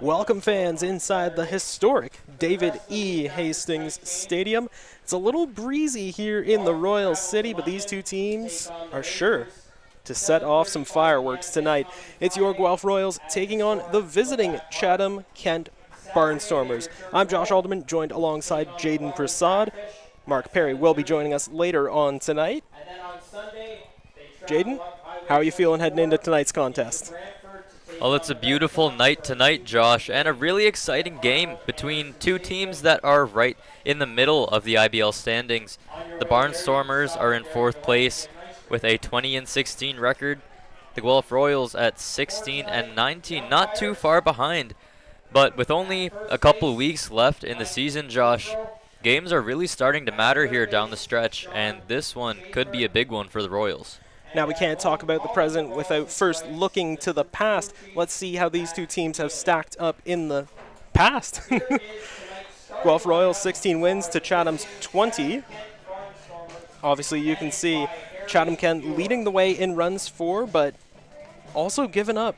Welcome fans inside the historic David E. Hastings Stadium. It's a little breezy here in the Royal City, but these two teams are sure to set off some fireworks tonight. It's your Guelph Royals taking on the visiting Chatham-Kent Barnstormers. I'm Josh Alderman, joined alongside Jaden Prasad. Mark Perry will be joining us later on tonight. Jaden, how are you feeling heading into tonight's contest? Well, it's a beautiful night tonight, Josh, and a really exciting game between two teams that are right in the middle of the IBL standings. The Barnstormers are in 4th place with a 20-16 record. The Guelph Royals at 16-19, not too far behind. But with only a couple weeks left in the season, Josh, games are really starting to matter here down the stretch, and this one could be a big one for the Royals. Now, we can't talk about the present without first looking to the past. Let's see how these two teams have stacked up in the past. Guelph Royals 16 wins to Chatham's 20. Obviously, you can see Chatham-Kent leading the way in runs for, but also giving up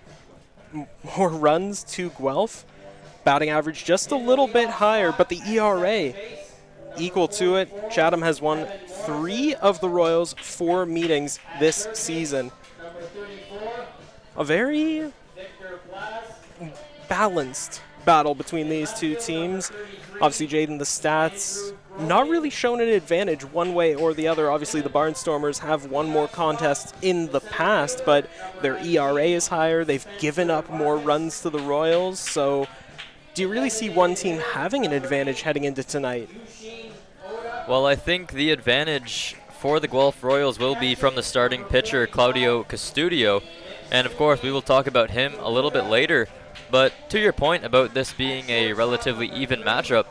more runs to Guelph. Batting average just a little bit higher, but the ERA equal to it. Chatham has won 3 of the Royals' 4 meetings this season. A very balanced battle between these two teams. Obviously, Jaden, the stats not really shown an advantage one way or the other. Obviously, the Barnstormers have won more contests in the past, but their ERA is higher. They've given up more runs to the Royals. So do you really see one team having an advantage heading into tonight? Well, I think the advantage for the Guelph Royals will be from the starting pitcher, Claudio Custodio. And of course, we will talk about him a little bit later. But to your point about this being a relatively even matchup,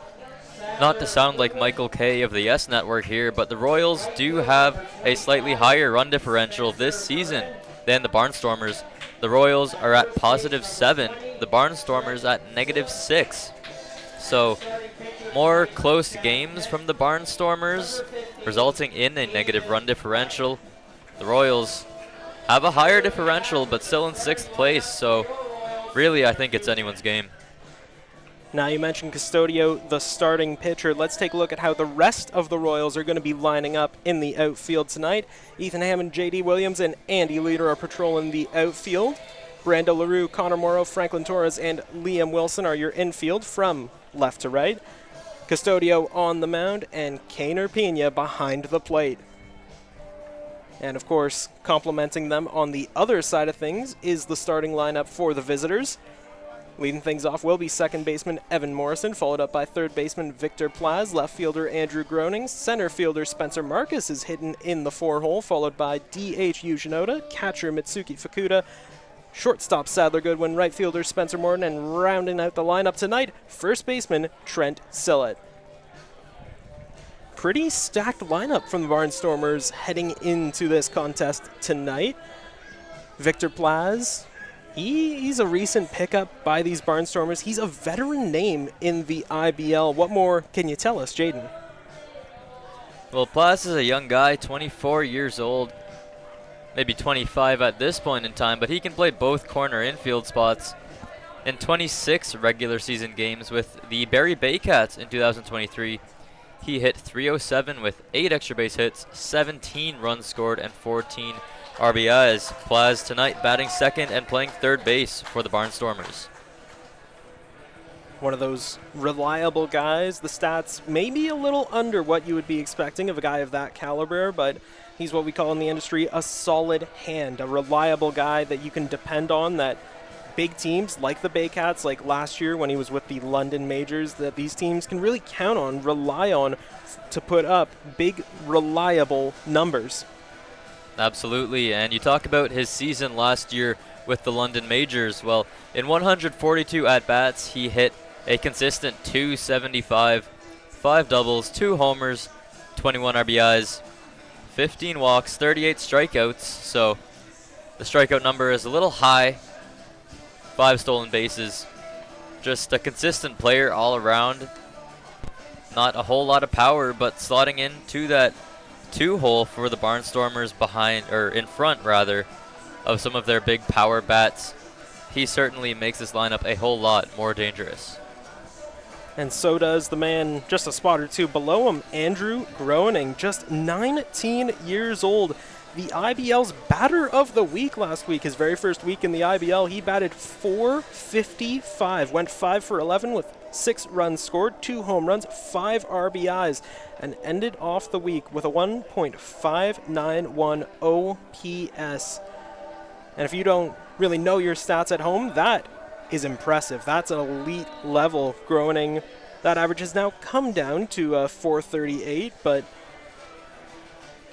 not to sound like Michael Kay of the Yes Network here, but the Royals do have a slightly higher run differential this season than the Barnstormers. The Royals are at +7, the Barnstormers at -6. So more close games from the Barnstormers, resulting in a negative run differential. The Royals have a higher differential, but still in 6th place, so really I think it's anyone's game. Now, you mentioned Custodio, the starting pitcher. Let's take a look at how the rest of the Royals are going to be lining up in the outfield tonight. Ethan Hammond, J.D. Williams, and Andy Leader are patrolling the outfield. Brando LaRue, Connor Morrow, Franklin Torres, and Liam Wilson are your infield from left to right. Custodio on the mound, and Kaner Pena behind the plate. And of course, complementing them on the other side of things is the starting lineup for the visitors. Leading things off will be second baseman Evan Morrison, followed up by third baseman Victor Plaz, left fielder Andrew Groening, center fielder Spencer Marcus is hidden in the 4-hole, followed by DH Yujinoda, catcher Mitsuki Fukuda, shortstop Sadler Goodwin, right fielder Spencer Morton, and rounding out the lineup tonight, first baseman Trent Sillett. Pretty stacked lineup from the Barnstormers heading into this contest tonight. Victor Plaz, he's a recent pickup by these Barnstormers. He's a veteran name in the IBL. What more can you tell us, Jaden? Well, Plaz is a young guy, 24 years old, maybe 25 at this point in time, but he can play both corner infield spots. In 26 regular season games with the Barrie Baycats in 2023, he hit .307 with 8 extra base hits, 17 runs scored, and 14 RBIs. Plaz tonight batting second and playing third base for the Barnstormers. One of those reliable guys. The stats may be a little under what you would be expecting of a guy of that caliber, but he's what we call in the industry a solid hand, a reliable guy that you can depend on, that big teams like the Baycats, like last year when he was with the London Majors, that these teams can really count on, rely on to put up big, reliable numbers. Absolutely, and you talk about his season last year with the London Majors. Well, in 142 at-bats, he hit a consistent .275, 5 doubles, 2 homers, 21 RBIs, 15 walks, 38 strikeouts, so the strikeout number is a little high, 5 stolen bases. Just a consistent player all around. Not a whole lot of power, but slotting into that 2-hole for the Barnstormers behind, or in front rather, of some of their big power bats. he certainly makes this lineup a whole lot more dangerous. And so does the man just a spot or two below him, Andrew Groening, just 19 years old. The IBL's batter of the week last week, his very first week in the IBL, he batted .455, went 5 for 11 with 6 runs scored, 2 home runs, 5 RBIs, and ended off the week with a 1.591 OPS. And if you don't really know your stats at home, that is impressive. That's an elite level. Groening, that average has now come down to 438, but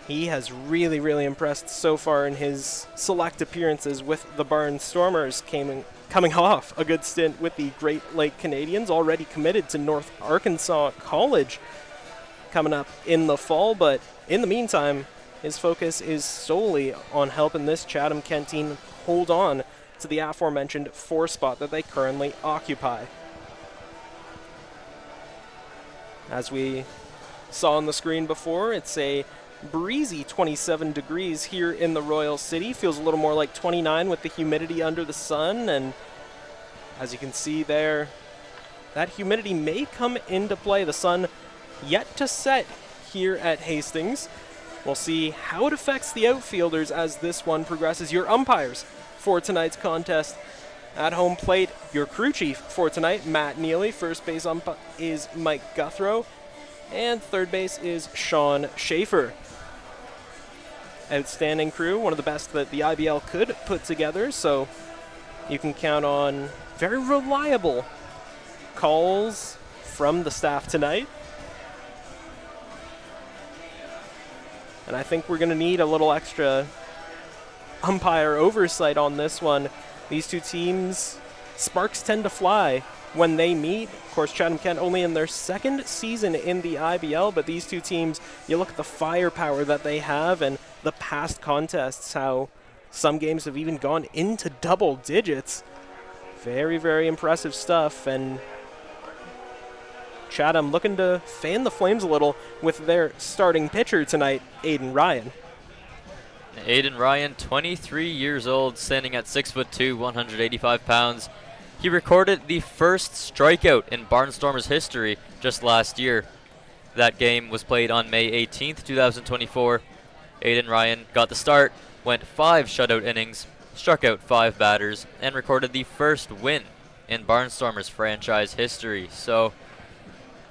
he has really, really impressed so far in his select appearances with the Barnstormers, coming off a good stint with the Great Lake Canadians, already committed to North Arkansas College coming up in the fall. But in the meantime, his focus is solely on helping this Chatham-Kent team hold on to the aforementioned 4 spot that they currently occupy. As we saw on the screen before, it's a breezy 27 degrees here in the Royal City. Feels a little more like 29 with the humidity under the sun, and as you can see there, that humidity may come into play. The sun yet to set here at Hastings. We'll see how it affects the outfielders as this one progresses. Your umpires for tonight's contest at home plate, your crew chief for tonight, Matt Neely. First base ump is Mike Guthrow, and third base is Sean Schaefer. Outstanding crew, one of the best that the IBL could put together, so you can count on very reliable calls from the staff tonight. And I think we're going to need a little extra umpire oversight on this one. These two teams, sparks tend to fly when they meet. Of course, Chatham-Kent only in their second season in the IBL, but these two teams, you look at the firepower that they have and the past contests, how some games have even gone into double digits. Very, very impressive stuff. And Chatham looking to fan the flames a little with their starting pitcher tonight, Aiden Ryan. Aiden Ryan, 23 years old, standing at 6'2", 185 pounds. He recorded the first strikeout in Barnstormers history just last year. That game was played on May 18th, 2024. Aiden Ryan got the start, went 5 shutout innings, struck out 5 batters, and recorded the first win in Barnstormers franchise history. So,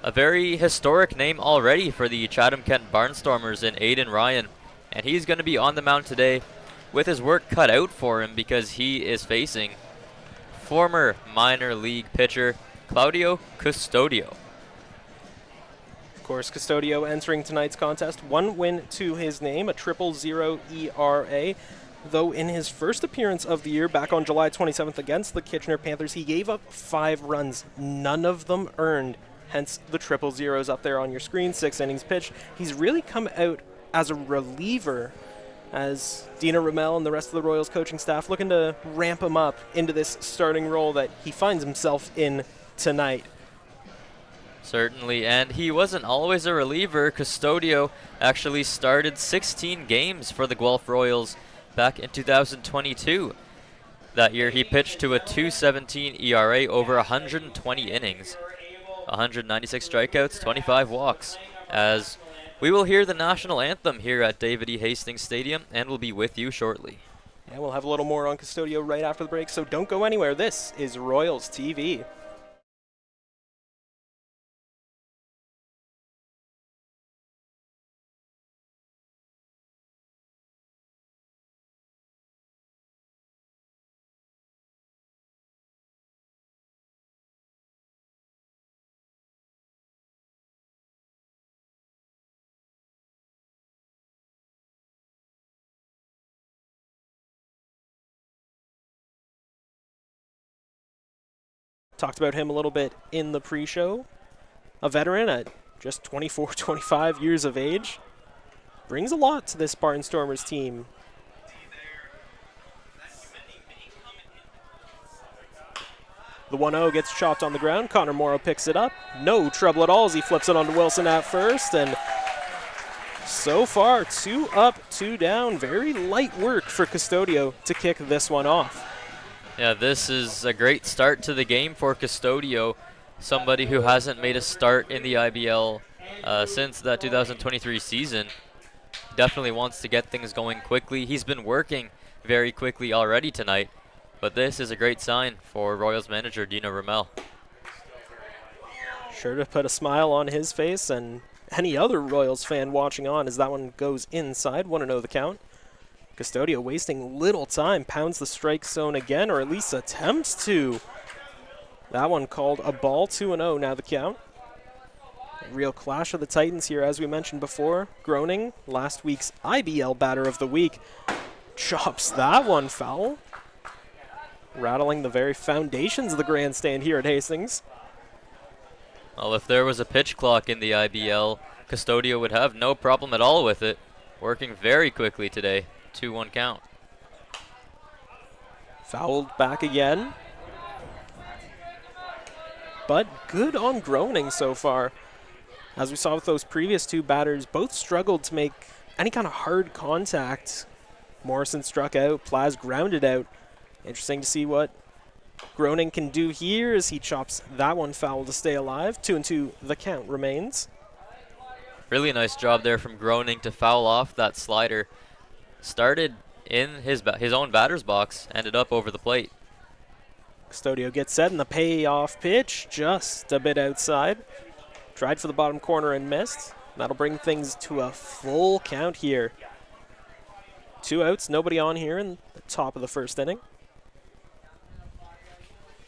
a very historic name already for the Chatham-Kent Barnstormers in Aiden Ryan. And he's going to be on the mound today with his work cut out for him because he is facing former minor league pitcher Claudio Custodio. Of course, Custodio entering tonight's contest, 1 win to his name, a 0.000 ERA. Though in his first appearance of the year back on July 27th against the Kitchener Panthers, he gave up 5 runs, none of them earned, hence the 0.000s up there on your screen, 6 innings pitched. He's really come out as a reliever, as Dina Ramel and the rest of the Royals coaching staff looking to ramp him up into this starting role that he finds himself in tonight. Certainly, and he wasn't always a reliever. Custodio actually started 16 games for the Guelph Royals back in 2022. That year he pitched to a 2.17 ERA over 120 innings, 196 strikeouts, 25 walks, as we will hear the national anthem here at David E. Hastings Stadium, and we'll be with you shortly. Yeah, we'll have a little more on Custodio right after the break, so don't go anywhere. This is Royals TV. Talked about him a little bit in the pre-show. A veteran at just 24, 25 years of age. Brings a lot to this Barnstormers team. The 1-0 gets chopped on the ground. Connor Morrow picks it up. No trouble at all as he flips it onto Wilson at first. And so far, 2 up, 2 down. Very light work for Custodio to kick this one off. Yeah, this is a great start to the game for Custodio, somebody who hasn't made a start in the IBL since that 2023 season. Definitely wants to get things going quickly. He's been working very quickly already tonight, but this is a great sign for Royals manager Dino Ramel. Sure to put a smile on his face and any other Royals fan watching on as that one goes inside. 1-0 the count. Custodio wasting little time, pounds the strike zone again, or at least attempts to. That one called a ball, 2-0 now the count. A real clash of the Titans here, as we mentioned before. Groening, last week's IBL batter of the week, chops that one foul, rattling the very foundations of the grandstand here at Hastings. Well, if there was a pitch clock in the IBL, Custodio would have no problem at all with it. Working very quickly today. 2-1 count. Fouled back again. But good on Groening so far. As we saw with those previous two batters, both struggled to make any kind of hard contact. Morrison struck out, Plaz grounded out. Interesting to see what Groening can do here as he chops that one foul to stay alive. 2-2 the count remains. Really nice job there from Groening to foul off that slider. Started in his own batter's box, ended up over the plate. Custodio gets set, and the payoff pitch just a bit outside. Tried for the bottom corner and missed. That'll bring things to a full count here. 2 outs, nobody on here in the top of the first inning.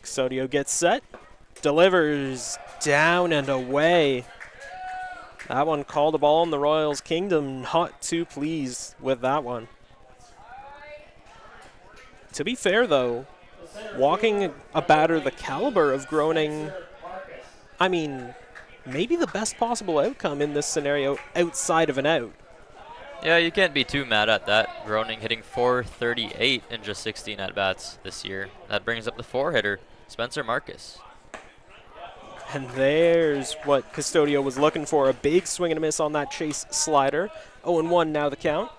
Custodio gets set, delivers down and away. That one called a ball in the Royals' kingdom. Not too pleased with that one. To be fair, though, walking a batter the caliber of Groening, I mean, maybe the best possible outcome in this scenario outside of an out. Yeah, you can't be too mad at that. Groening hitting .438 in just 16 at-bats this year. That brings up the 4-hitter, Spencer Marcus. And there's what Custodio was looking for, a big swing and a miss on that chase slider. 0-1 now the count.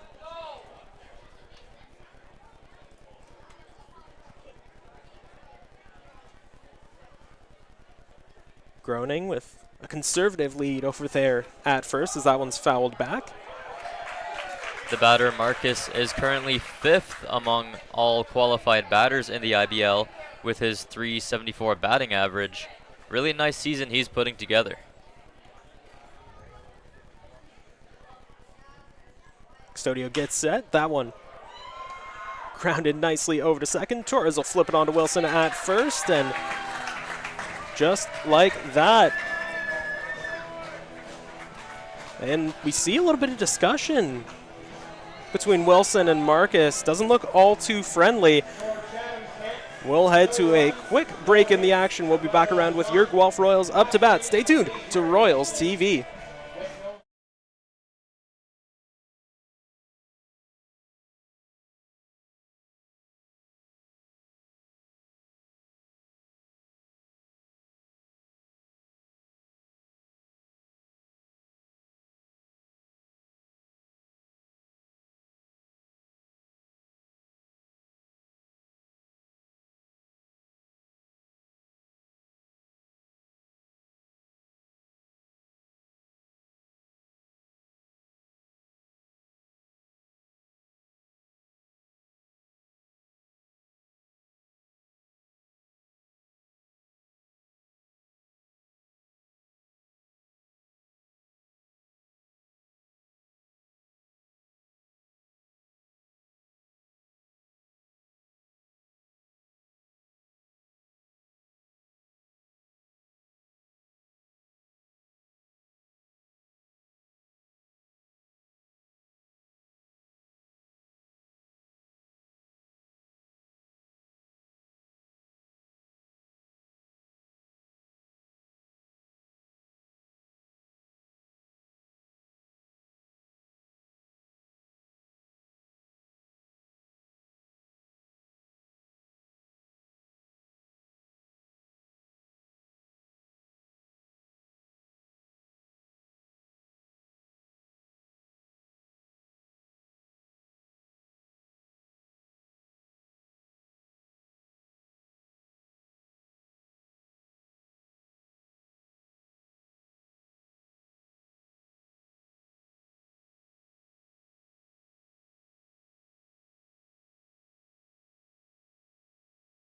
Groening with a conservative lead over there at first as that one's fouled back. The batter Marcus is currently 5th among all qualified batters in the IBL with his .374 batting average. Really nice season he's putting together. Custodio gets set. That one grounded nicely over to second. Torres will flip it on to Wilson at first, and just like that. And we see a little bit of discussion between Wilson and Marcus. Doesn't look all too friendly. We'll head to a quick break in the action. We'll be back around with your Guelph Royals up to bat. Stay tuned to Royals TV.